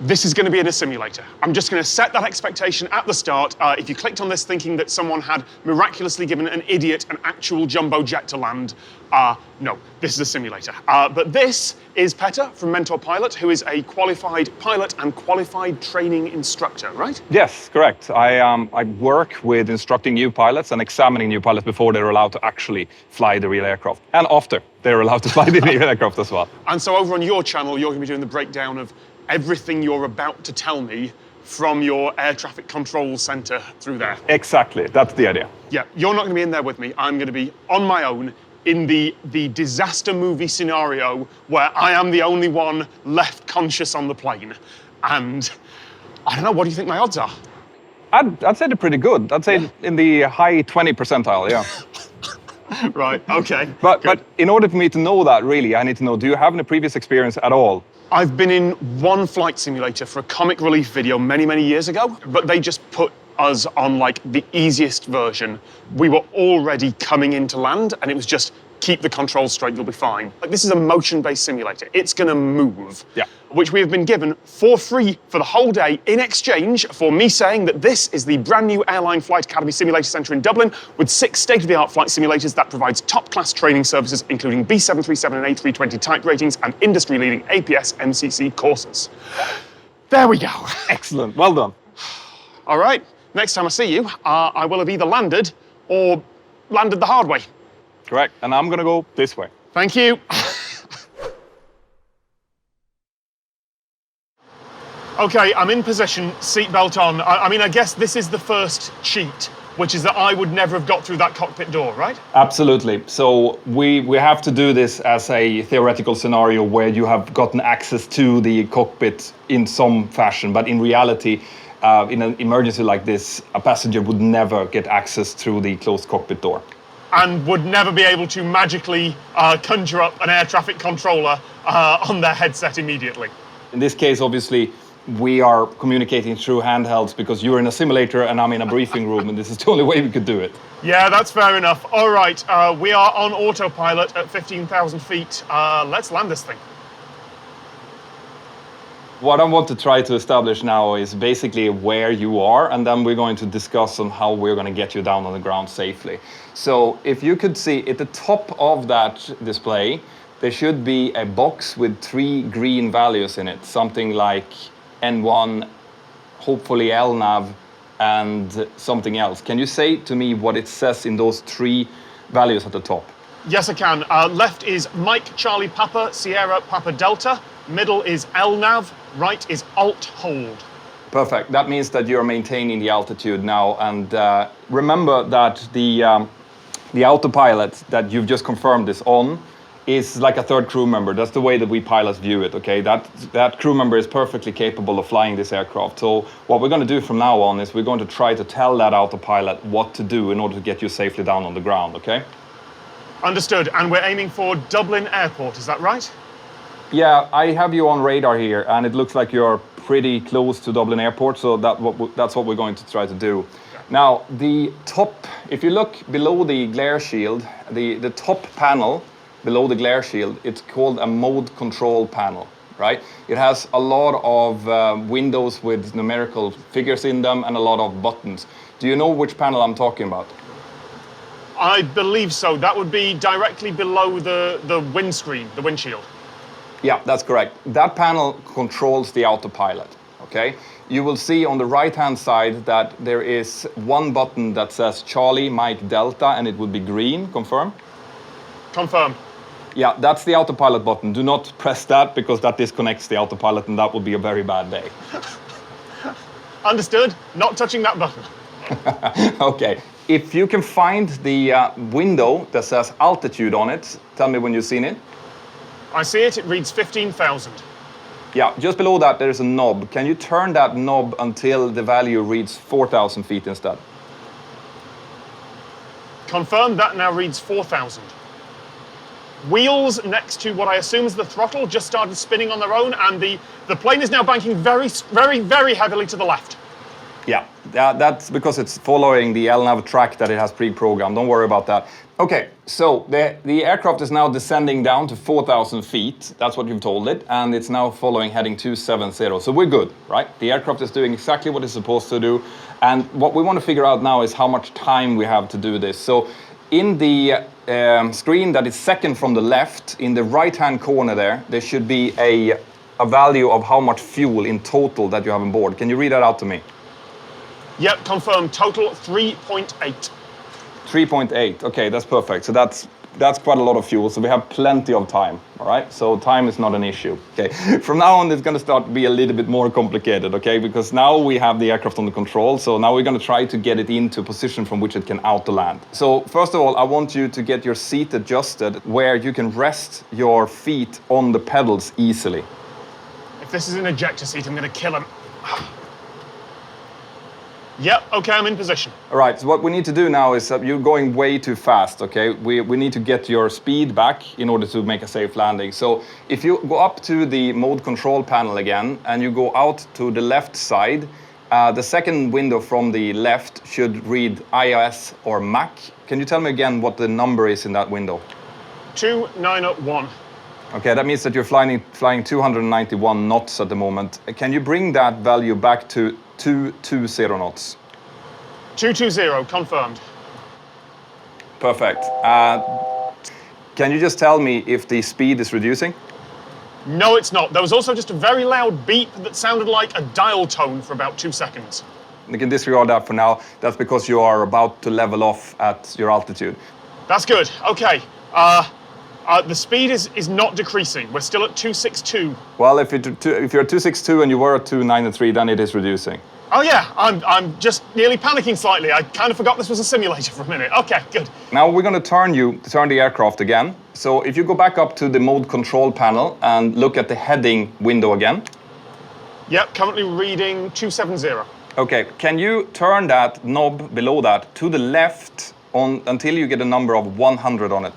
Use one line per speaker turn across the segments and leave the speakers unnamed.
this is going to be in a simulator. I'm just going to set that expectation at the start. If you clicked on this thinking that someone had miraculously given an idiot an actual jumbo jet to land, no, this is a simulator. But this is Petter from Mentor Pilot, who is a qualified pilot and qualified training instructor, right?
Yes, correct. I work with instructing new pilots and examining new pilots before they're allowed to actually fly the real aircraft, and after they're allowed to fly the real aircraft as well.
And so over on your channel, you're going to be doing the breakdown of everything you're about to tell me from your air traffic control center through there.
Exactly, that's the idea.
Yeah, you're not going to be in there with me. I'm going to be on my own in the disaster movie scenario where I am the only one left conscious on the plane. And I don't know, what do you think my odds are?
I'd say they're pretty good. I'd say in the high 20 percentile, yeah.
Right, okay.
But in order for me to know that, really, I need to know, do you have any previous experience at all?
I've been in one flight simulator for a comic relief video many, many years ago, but they just put us on like the easiest version. We were already coming into land and it was just keep the controls straight, you'll be fine. Like, this is a motion-based simulator. It's gonna move.
Yeah.
Which we have been given for free for the whole day in exchange for me saying that this is the brand new Airline Flight Academy Simulator Centre in Dublin with 6 state-of-the-art flight simulators that provides top-class training services, including B737 and A320 type ratings and industry-leading APS MCC courses. There we go.
Excellent, well done.
All right, next time I see you, I will have either landed or landed the hard way.
Correct, and I'm gonna go this way.
Thank you. Okay, I'm in position, seatbelt on. I mean, I guess this is the first cheat, which is that I would never have got through that cockpit door, right?
Absolutely. So we have to do this as a theoretical scenario where you have gotten access to the cockpit in some fashion, but in reality, in an emergency like this, a passenger would never get access through the closed cockpit door.
And would never be able to magically conjure up an air traffic controller on their headset immediately.
In this case, obviously, we are communicating through handhelds because you're in a simulator and I'm in a briefing room, and this is the only way we could do it.
Yeah, that's fair enough. All right, we are on autopilot at 15,000 feet. Let's land this thing.
What I want to try to establish now is basically where you are, and then we're going to discuss on how we're going to get you down on the ground safely. So if you could see at the top of that display, there should be a box with 3 green values in it, something like N1, hopefully LNAV, and something else. Can you say to me what it says in those 3 values at the top?
Yes, I can. Left is Mike Charlie Papa Sierra Papa Delta. Middle is LNAV. Right is Alt Hold.
Perfect. That means that you're maintaining the altitude now. And remember that the autopilot that you've just confirmed is on is like a third crew member. That's the way that we pilots view it, okay? That crew member is perfectly capable of flying this aircraft. So what we're going to do from now on is we're going to try to tell that autopilot what to do in order to get you safely down on the ground, okay?
Understood. And we're aiming for Dublin Airport, is that right?
Yeah, I have you on radar here, and it looks like you're pretty close to Dublin Airport, so that's what we're going to try to do. Okay. Now, the top, if you look below the glare shield, the top panel below the glare shield, it's called a mode control panel, right? It has a lot of windows with numerical figures in them and a lot of buttons. Do you know which panel I'm talking about?
I believe so. That would be directly below the windscreen, the windshield.
Yeah, that's correct. That panel controls the autopilot, okay? You will see on the right-hand side that there is one button that says Charlie, Mike, Delta, and it would be green. Confirm?
Confirm.
Yeah, that's the autopilot button. Do not press that because that disconnects the autopilot and that would be a very bad day.
Understood. Not touching that button.
Okay. If you can find the window that says altitude on it, tell me when you've seen it.
I see it. It reads 15,000.
Yeah, just below that there's a knob. Can you turn that knob until the value reads 4,000 feet instead?
Confirm. That now reads 4,000. Wheels next to what I assume is the throttle just started spinning on their own, and the plane is now banking very, very, very heavily to the left.
Yeah, That's because it's following the LNAV track that it has pre-programmed. Don't worry about that. Okay, so the aircraft is now descending down to 4,000 feet. That's what you've told it. And it's now following heading 270. So we're good, right? The aircraft is doing exactly what it's supposed to do. And what we want to figure out now is how much time we have to do this. So in the screen that is second from the left, in the right-hand corner there should be a value of how much fuel in total that you have on board. Can you read that out to me?
Yep, confirmed. Total 3.8.
3.8. Okay, that's perfect. So that's quite a lot of fuel. So we have plenty of time. All right. So time is not an issue. Okay. From now on, it's going to start to be a little bit more complicated. Okay, because now we have the aircraft under control. So now we're going to try to get it into a position from which it can auto land. So first of all, I want you to get your seat adjusted where you can rest your feet on the pedals easily.
If this is an ejector seat, I'm going to kill him. Yep, okay, I'm in position.
All right, so what we need to do now is you're going way too fast, okay? We need to get your speed back in order to make a safe landing. So if you go up to the mode control panel again and you go out to the left side, the second window from the left should read iOS or Mac. Can you tell me again what the number is in that window?
291.
Okay, that means that you're flying 291 knots at the moment. Can you bring that value back to 220 knots?
220, confirmed.
Perfect. Can you just tell me if the speed is reducing?
No, it's not. There was also just a very loud beep that sounded like a dial tone for about 2 seconds.
You can disregard that for now. That's because you are about to level off at your altitude.
That's good. Okay. The speed is not decreasing. We're still at 262.
Well, if you're at 262 and you were at 293, then it is reducing.
Oh yeah, I'm just nearly panicking slightly. I kind of forgot this was a simulator for a minute. Okay, good.
Now we're going to turn the aircraft again. So if you go back up to the mode control panel and look at the heading window again.
Yep, currently reading 270.
Okay, can you turn that knob below that to the left until you get a number of 100 on it?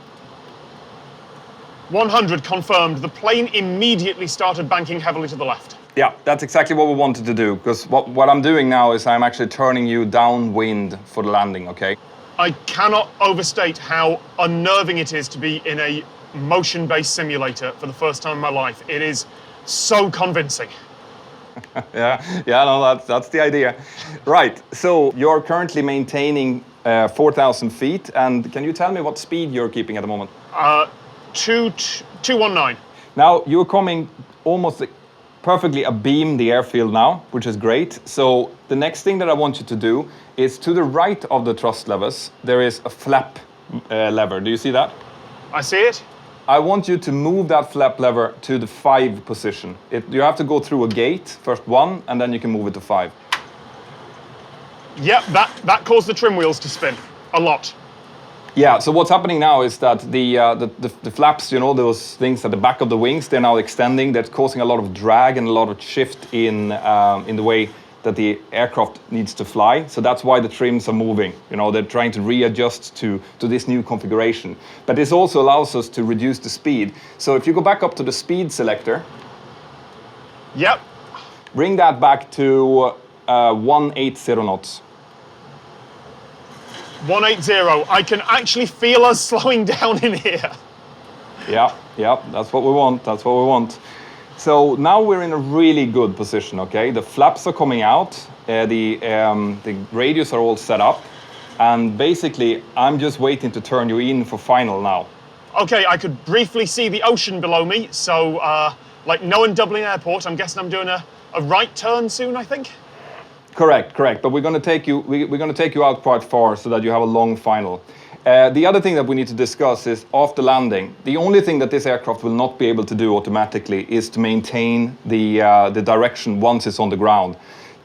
100 confirmed. The plane immediately started banking heavily to the left.
Yeah, that's exactly what we wanted to do, because what I'm doing now is I'm actually turning you downwind for the landing, okay?
I cannot overstate how unnerving it is to be in a motion-based simulator for the first time in my life. It is so convincing.
Yeah, no, that's the idea. Right, so you're currently maintaining 4,000 feet, and can you tell me what speed you're keeping at the moment?
219.
Now, you're coming almost perfectly abeam the airfield now, which is great. So the next thing that I want you to do is to the right of the thrust levers, there is a flap lever. Do you see that?
I see it.
I want you to move that flap lever to the 5 position. You have to go through a gate, first 1, and then you can move it to 5.
Yep, that caused the trim wheels to spin a lot.
Yeah, so what's happening now is that the flaps, you know, those things at the back of the wings, they're now extending. That's causing a lot of drag and a lot of shift in the way that the aircraft needs to fly. So that's why the trims are moving. You know, they're trying to readjust to this new configuration. But this also allows us to reduce the speed. So if you go back up to the speed selector.
Yep.
Bring that back to 180 knots.
180. I can actually feel us slowing down in here.
Yeah, that's what we want. So now we're in a really good position, okay? The flaps are coming out, the radios are all set up, and basically I'm just waiting to turn you in for final now.
Okay, I could briefly see the ocean below me, so like Noah Dublin Airport, I'm guessing I'm doing a right turn soon, I think?
Correct. But we're going to take you out quite far so that you have a long final. The other thing that we need to discuss is after landing. The only thing that this aircraft will not be able to do automatically is to maintain the direction once it's on the ground.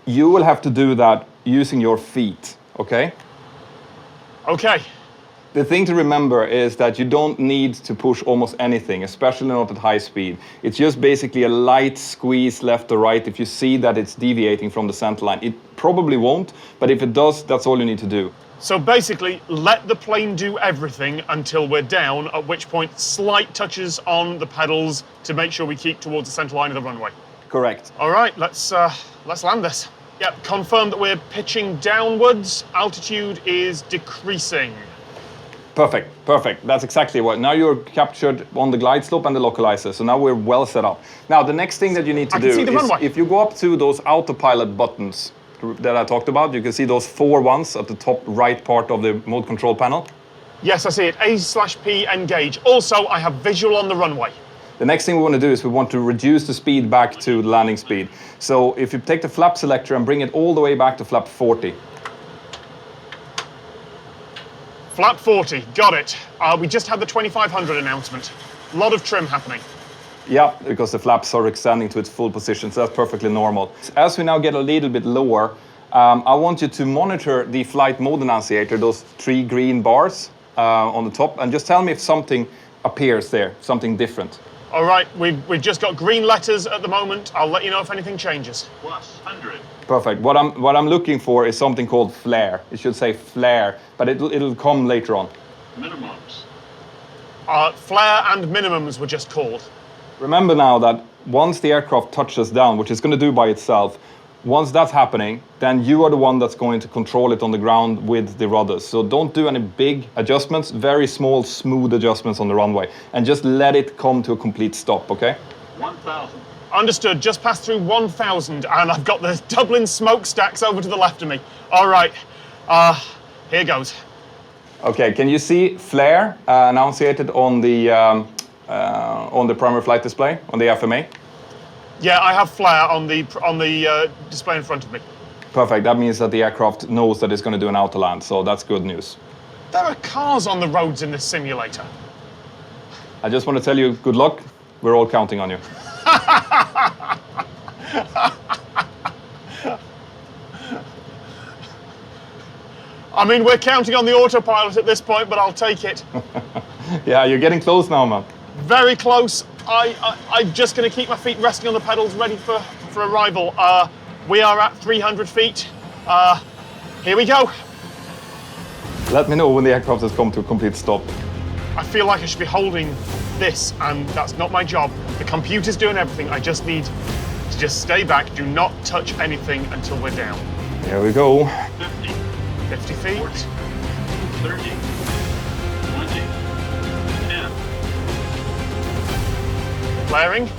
You will have to do that using your feet. Okay.
Okay.
The thing to remember is that you don't need to push almost anything, especially not at high speed. It's just basically a light squeeze left or right if you see that it's deviating from the center line. It probably won't, but if it does, that's all you need to do.
So basically, let the plane do everything until we're down, at which point slight touches on the pedals to make sure we keep towards the center line of the runway.
Correct.
All right, let's land this. Yep, confirm that we're pitching downwards. Altitude is decreasing.
Perfect, perfect. That's exactly what. Now you're captured on the glide slope and the localizer, so now we're well set up. Now the next thing that you need to do is if you go up to those autopilot buttons that I talked about, you can see those 4 ones at the top right part of the mode control panel.
Yes, I see it. A/P engage. Also, I have visual on the runway.
The next thing we want to do is we want to reduce the speed back to landing speed. So if you take the flap selector and bring it all the way back to flap 40.
Flap 40, got it. We just had the 2500 announcement. A lot of trim happening.
Yeah, because the flaps are extending to its full position, so that's perfectly normal. As we now get a little bit lower, I want you to monitor the flight mode annunciator, those 3 green bars on the top, and just tell me if something appears there, something different.
All right, we've just got green letters at the moment. I'll let you know if anything changes.
+100.
Perfect. What I'm looking for is something called flare. It should say flare, but it'll come later on.
Minimums.
Flare and minimums were just called.
Remember now that once the aircraft touches down, which it's going to do by itself, once that's happening, then you are the one that's going to control it on the ground with the rudders. So don't do any big adjustments, very small, smooth adjustments on the runway, and just let it come to a complete stop, okay?
1,000.
Understood, just passed through 1,000 and I've got the Dublin smokestacks over to the left of me. All right, here goes.
Okay, can you see flare annunciated on the primary flight display, on the FMA?
Yeah, I have flare on the display in front of me.
Perfect, that means that the aircraft knows that it's going to do an auto land, so that's good news.
There are cars on the roads in this simulator.
I just want to tell you, good luck. We're all counting on you.
I mean, we're counting on the autopilot at this point, but I'll take it.
Yeah, you're getting close now, man.
Very close. I'm just going to keep my feet resting on the pedals, ready for arrival. We are at 300 feet. Here we go.
Let me know when the aircraft has come to a complete stop.
I feel like I should be holding this, and that's not my job. The computer's doing everything. I just need to just stay back. Do not touch anything until we're down.
Here we go.
50.
50 feet.
40, 30, 20, 10.
Flaring.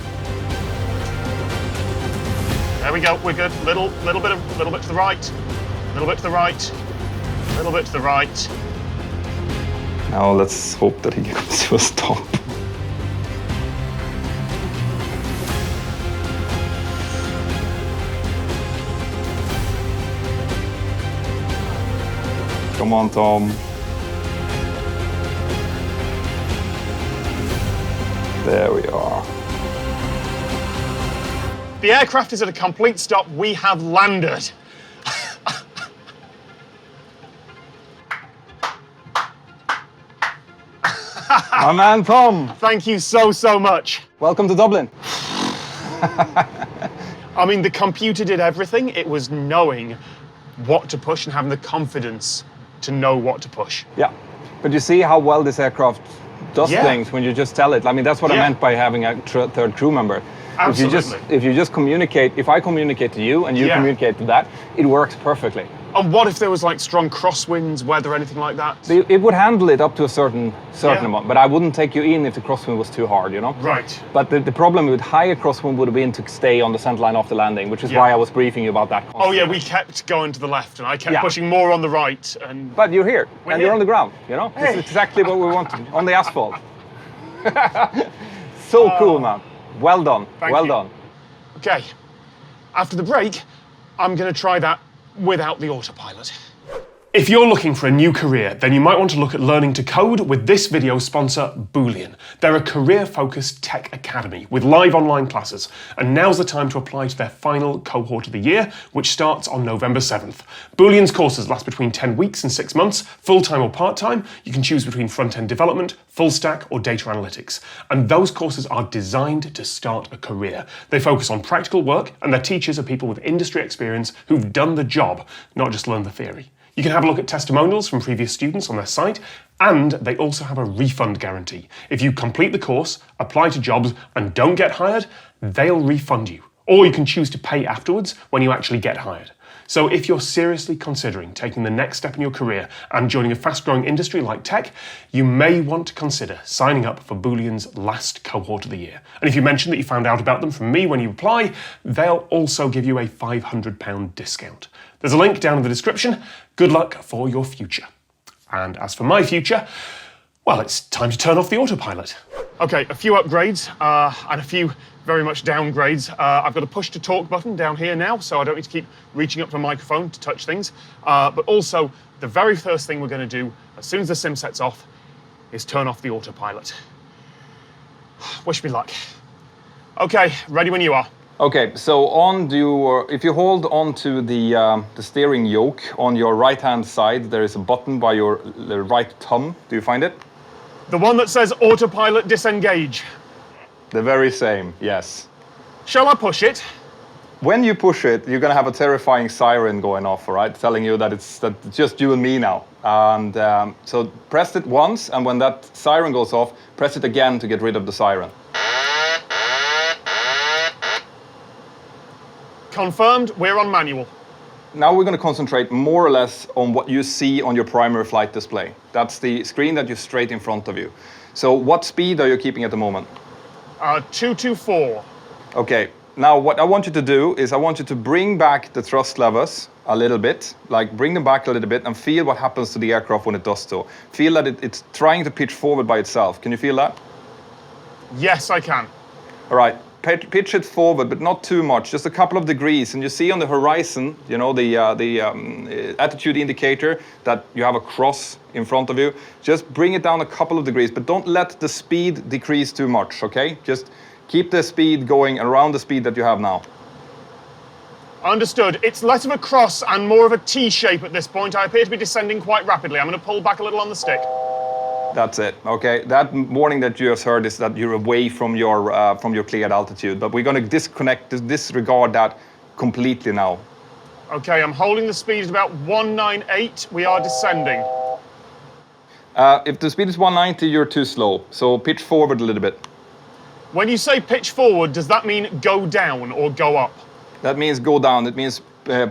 There we go. We're good. Little bit to the right. Little bit to the right. Little bit to the right.
Now let's hope that he comes to a stop. Come on, Tom. There we are.
The aircraft is at a complete stop. We have landed.
My man, Tom.
Thank you so much.
Welcome to Dublin.
I mean, the computer did everything. It was knowing what to push and having the confidence to know what to push.
Yeah, but you see how well this aircraft does things when you just tell it. I mean, that's what I meant by having a third crew member.
Absolutely.
If you just communicate, if I communicate to you and you communicate to that, it works perfectly.
And what if there was like strong crosswinds, weather, anything like that?
It would handle it up to a certain amount, but I wouldn't take you in if the crosswind was too hard, you know?
Right.
But the problem with higher crosswind would have been to stay on the center line after landing, which is why I was briefing you about that constantly.
Oh yeah, we kept going to the left and I kept pushing more on the right.
But you're here, and you're on the ground, you know?
Hey.
This is exactly what we wanted, on the asphalt. So cool, man. Well done, well done.
Okay, after the break, I'm going to try that without the autopilot. If you're looking for a new career, then you might want to look at learning to code with this video sponsor, Boolean. They're a career-focused tech academy with live online classes, and now's the time to apply to their final cohort of the year, which starts on November 7th. Boolean's courses last between 10 weeks and 6 months, full-time or part-time. You can choose between front-end development, full stack, or data analytics. And those courses are designed to start a career. They focus on practical work, and their teachers are people with industry experience who've done the job, not just learned the theory. You can have a look at testimonials from previous students on their site, and they also have a refund guarantee. If you complete the course, apply to jobs, and don't get hired, they'll refund you. Or you can choose to pay afterwards when you actually get hired. So if you're seriously considering taking the next step in your career and joining a fast-growing industry like tech, you may want to consider signing up for Boolean's last cohort of the year. And if you mention that you found out about them from me when you apply, they'll also give you a £500 discount. There's a link down in the description. Good luck for your future. And as for my future, well, it's time to turn off the autopilot. Okay, a few upgrades and a few very much downgrades. I've got a push to talk button down here now, so I don't need to keep reaching up to the microphone to touch things. But also, the very first thing we're going to do as soon as the sim sets off is turn off the autopilot. Wish me luck. Okay, ready when you are.
Okay, so if you hold onto the steering yoke on your right-hand side, there is a button by your right thumb. Do you find it?
The one that says autopilot disengage.
The very same, yes.
Shall I push it?
When you push it, you're going to have a terrifying siren going off, all right, telling you that it's just you and me now. And so press it once, and when that siren goes off, press it again to get rid of the siren.
Confirmed, we're on manual.
Now we're going to concentrate more or less on what you see on your primary flight display. That's the screen that you're straight in front of you. So what speed are you keeping at the moment?
224.
Okay, now what I want you to do is I want you to bring back the thrust levers a little bit, like bring them back a little bit and feel what happens to the aircraft when it does so. Feel that it's trying to pitch forward by itself. Can you feel that?
Yes, I can.
All right. Pitch it forward, but not too much, just a couple of degrees. And you see on the horizon, you know, the attitude indicator that you have a cross in front of you. Just bring it down a couple of degrees, but don't let the speed decrease too much, okay? Just keep the speed going around the speed that you have now.
Understood. It's less of a cross and more of a T shape at this point. I appear to be descending quite rapidly. I'm going to pull back a little on the stick.
That's it, okay? That warning that you just heard is that you're away from your cleared altitude, but we're going to disregard that completely now.
Okay, I'm holding the speed at about 198. We are descending.
If the speed is 190, you're too slow, so pitch forward a little bit.
When you say pitch forward, does that mean go down or go up?
That means go down. It means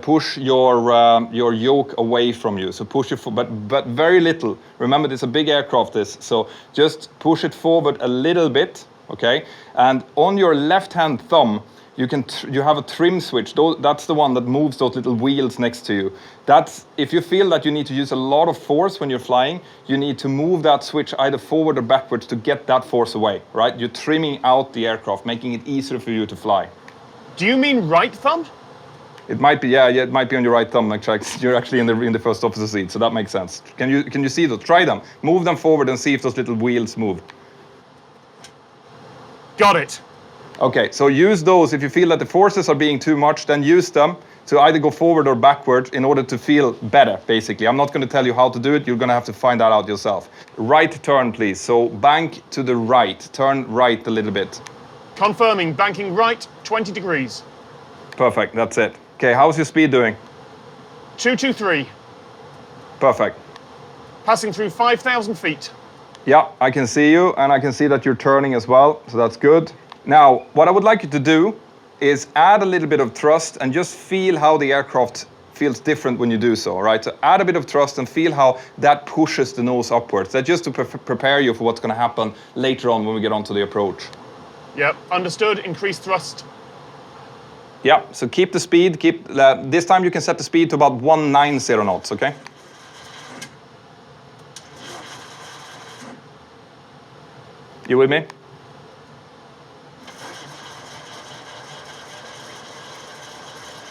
push your yoke away from you. So push it, but very little. Remember, it's a big aircraft. So just push it forward a little bit, okay? And on your left-hand thumb, you have a trim switch. That's the one that moves those little wheels next to you. That's if you feel that you need to use a lot of force when you're flying, you need to move that switch either forward or backwards to get that force away, right? You're trimming out the aircraft, making it easier for you to fly.
Do you mean right thumb?
It might be, yeah, it might be on your right thumb. You're actually in the first officer seat, so that makes sense. Can you see those? Try them. Move them forward and see if those little wheels move.
Got it.
Okay, so use those. If you feel that the forces are being too much, then use them to either go forward or backward in order to feel better, basically. I'm not going to tell you how to do it. You're going to have to find that out yourself. Right turn, please. So bank to the right. Turn right a little bit.
Confirming, banking right, 20 degrees.
Perfect, that's it. Okay, how's your speed doing?
223.
Perfect.
Passing through 5,000 feet.
Yeah, I can see you, and I can see that you're turning as well, so that's good. Now, what I would like you to do is add a little bit of thrust and just feel how the aircraft feels different when you do so, all right? So add a bit of thrust and feel how that pushes the nose upwards. That's just to prepare you for what's going to happen later on when we get onto the approach.
Yep, understood. Increased thrust.
Yeah, so keep the speed. This time you can set the speed to about 190 knots, okay? You with me?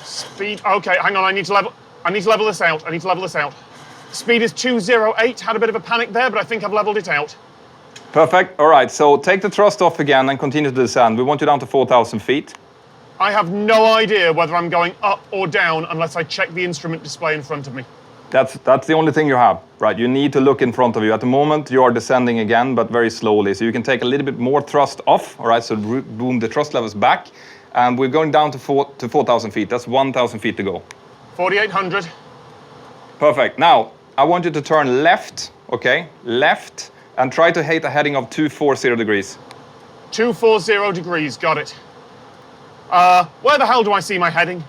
Speed, okay, hang on, I need to level this out. Speed is 208, had a bit of a panic there, but I think I've leveled it out.
Perfect, all right, so take the thrust off again and continue to descend. We want you down to 4,000 feet.
I have no idea whether I'm going up or down unless I check the instrument display in front of me.
That's the only thing you have, right? You need to look in front of you. At the moment, you are descending again, but very slowly. So you can take a little bit more thrust off, all right? So boom, the thrust levels back. And we're going down to 4,000 feet. That's 1,000 feet to go.
4,800.
Perfect. Now, I want you to turn left, okay? Left, and try to hit a heading of 240 degrees.
240 degrees, got it. Where the hell do I see my heading?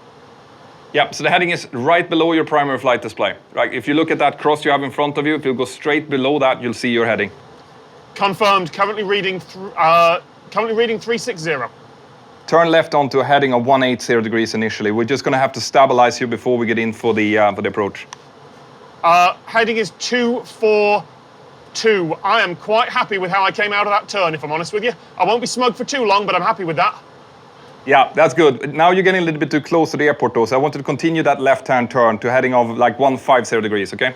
Yep, so the heading is right below your primary flight display. Right, if you look at that cross you have in front of you, if you go straight below that, you'll see your heading.
Confirmed. Currently reading 360.
Turn left onto a heading of 180 degrees initially. We're just going to have to stabilize you before we get in for the approach.
Heading is 242. I am quite happy with how I came out of that turn, if I'm honest with you. I won't be smug for too long, but I'm happy with that.
Yeah, that's good. Now you're getting a little bit too close to the airport though, so I wanted to continue that left-hand turn to heading of like 150 degrees, okay?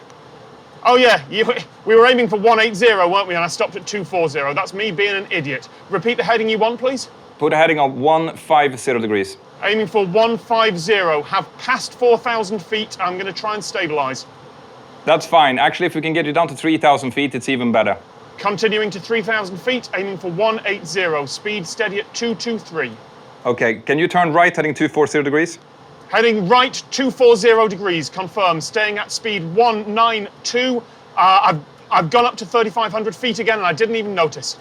Oh yeah, we were aiming for 180, weren't we? And I stopped at 240. That's me being an idiot. Repeat the heading you want, please.
Put a heading of 150 degrees.
Aiming for 150. Have passed 4,000 feet. I'm going to try and stabilize.
That's fine. Actually, if we can get you down to 3,000 feet, it's even better.
Continuing to 3,000 feet, aiming for 180. Speed steady at 223.
Okay, can you turn right heading 240 degrees?
Heading right 240 degrees, confirmed. Staying at speed 192. I've gone up to 3,500 feet again and I didn't even notice.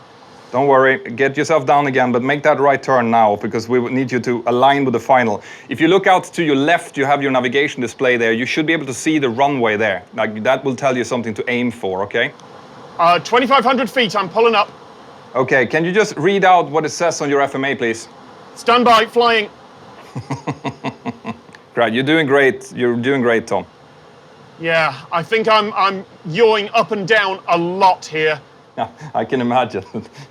Don't worry, get yourself down again, but make that right turn now because we need you to align with the final. If you look out to your left, you have your navigation display there. You should be able to see the runway there. Like, that will tell you something to aim for, okay?
2,500 feet, I'm pulling up.
Okay, can you just read out what it says on your FMA, please?
Stand by, flying.
Great, you're doing great. You're doing great, Tom.
Yeah, I think I'm yawing up and down a lot here.
Yeah, I can imagine.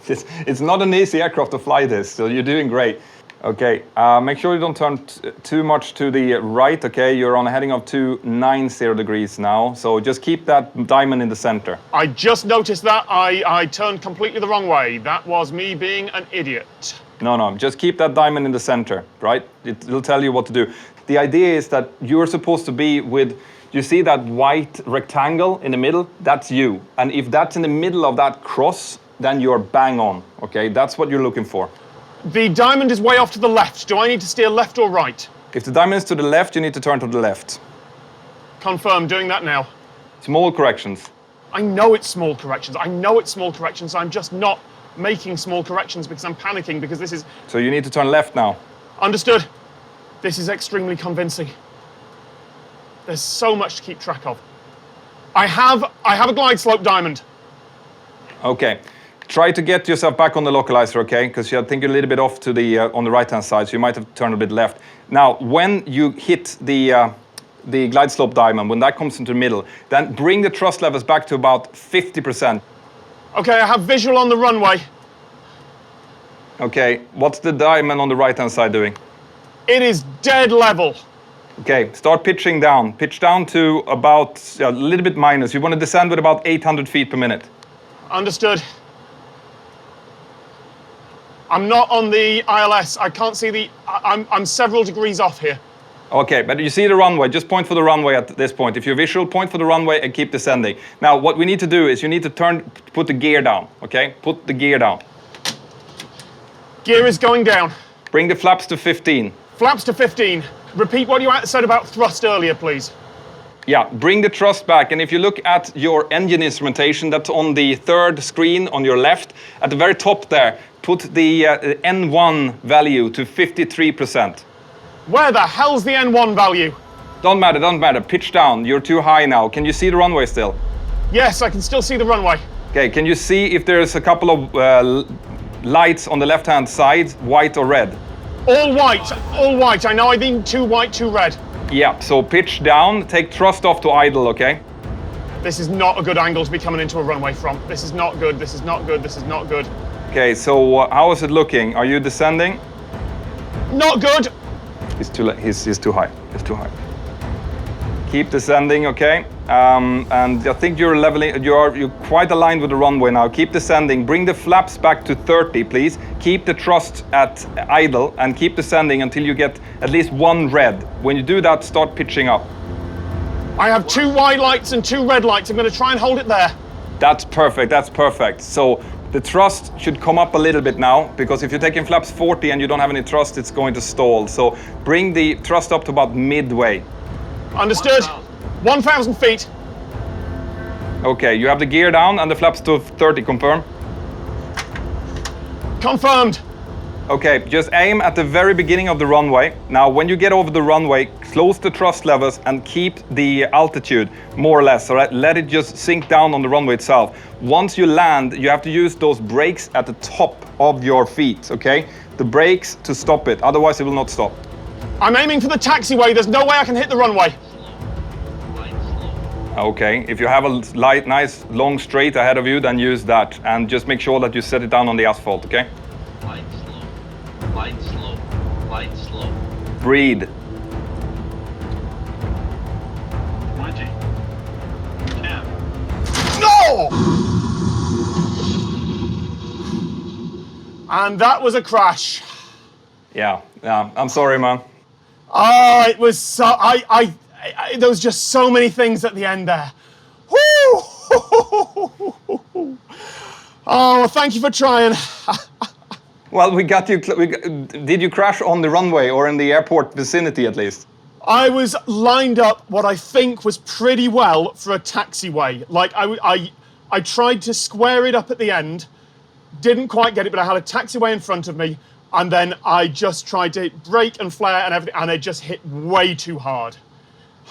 It's not an easy aircraft to fly this, so you're doing great. Okay, make sure you don't turn too much to the right, okay? You're on a heading of 290 degrees now, so just keep that diamond in the center.
I just noticed that. I turned completely the wrong way. That was me being an idiot.
No, just keep that diamond in the center, right? It'll tell you what to do. The idea is that you're supposed to be with, you see that white rectangle in the middle? That's you. And if that's in the middle of that cross, then you're bang on, okay? That's what you're looking for.
The diamond is way off to the left. Do I need to steer left or right?
If the diamond is to the left, you need to turn to the left.
Confirm, doing that now.
Small corrections.
I know it's small corrections. I'm just not making small corrections because I'm panicking because this is...
So you need to turn left now.
Understood. This is extremely convincing. There's so much to keep track of. I have a glide slope diamond.
Okay. Try to get yourself back on the localizer, okay? Because I think you're a little bit off to the on the right-hand side, so you might have turned a bit left. Now, when you hit the glide slope diamond, when that comes into the middle, then bring the thrust levels back to about 50%.
Okay, I have visual on the runway.
Okay, what's the diamond on the right-hand side doing?
It is dead level.
Okay, start pitching down. Pitch down to about a little bit minus. You want to descend with about 800 feet per minute.
Understood. I'm not on the ILS. I can't see the... I'm several degrees off here.
Okay, but you see the runway. Just point for the runway at this point. If you're visual, point for the runway and keep descending. Now, what we need to do is you need to put the gear down, okay? Put the gear down.
Gear is going down.
Bring the flaps to 15.
Flaps to 15. Repeat what you said about thrust earlier, please.
Yeah, bring the thrust back. And if you look at your engine instrumentation, that's on the third screen on your left, at the very top there, put the N1 value to 53%.
Where the hell's the N1 value?
Don't matter. Pitch down. You're too high now. Can you see the runway still?
Yes, I can still see the runway.
Okay, can you see if there's a couple of lights on the left-hand side, white or red?
All white. I know I need two white, two red.
Yeah, so pitch down, take thrust off to idle, okay?
This is not a good angle to be coming into a runway from. This is not good.
Okay, so how is it looking? Are you descending?
Not good.
He's too high. Keep descending, okay? And I think you're leveling. You're quite aligned with the runway now. Keep descending. Bring the flaps back to 30, please. Keep the thrust at idle and keep descending until you get at least one red. When you do that, start pitching up.
I have two white lights and two red lights. I'm going to try and hold it there.
That's perfect. So the thrust should come up a little bit now, because if you're taking flaps 40 and you don't have any thrust, it's going to stall. So bring the thrust up to about midway.
Understood. 1,000 feet.
Okay, you have the gear down and the flaps to 30, confirm?
Confirmed.
Okay, just aim at the very beginning of the runway. Now, when you get over the runway, close the thrust levers and keep the altitude more or less. So let it just sink down on the runway itself. Once you land, you have to use those brakes at the top of your feet, okay? The brakes to stop it, otherwise it will not stop.
I'm aiming for the taxiway. There's no way I can hit the runway.
Okay, if you have a nice long straight ahead of you, then use that. And just make sure that you set it down on the asphalt, okay?
Light slow. Light slow. Light slow.
Breathe.
20. 10.
No! And that was a crash.
Yeah, I'm sorry, man.
Oh, it was so... there was just so many things at the end there. Woo! Oh, thank you for trying.
Well, we got you. Did you crash on the runway or in the airport vicinity at least?
I was lined up what I think was pretty well for a taxiway. Like, I tried to square it up at the end, didn't quite get it, but I had a taxiway in front of me, and then I just tried to brake and flare and everything, and it just hit way too hard.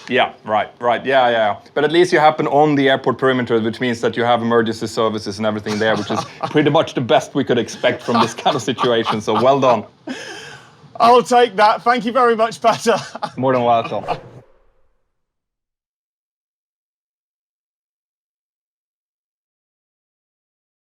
Yeah, right, yeah. But at least you happen on the airport perimeter, which means that you have emergency services and everything there, which is pretty much the best we could expect from this kind of situation, so well done.
I'll take that. Thank you very much, Petter.
More than welcome.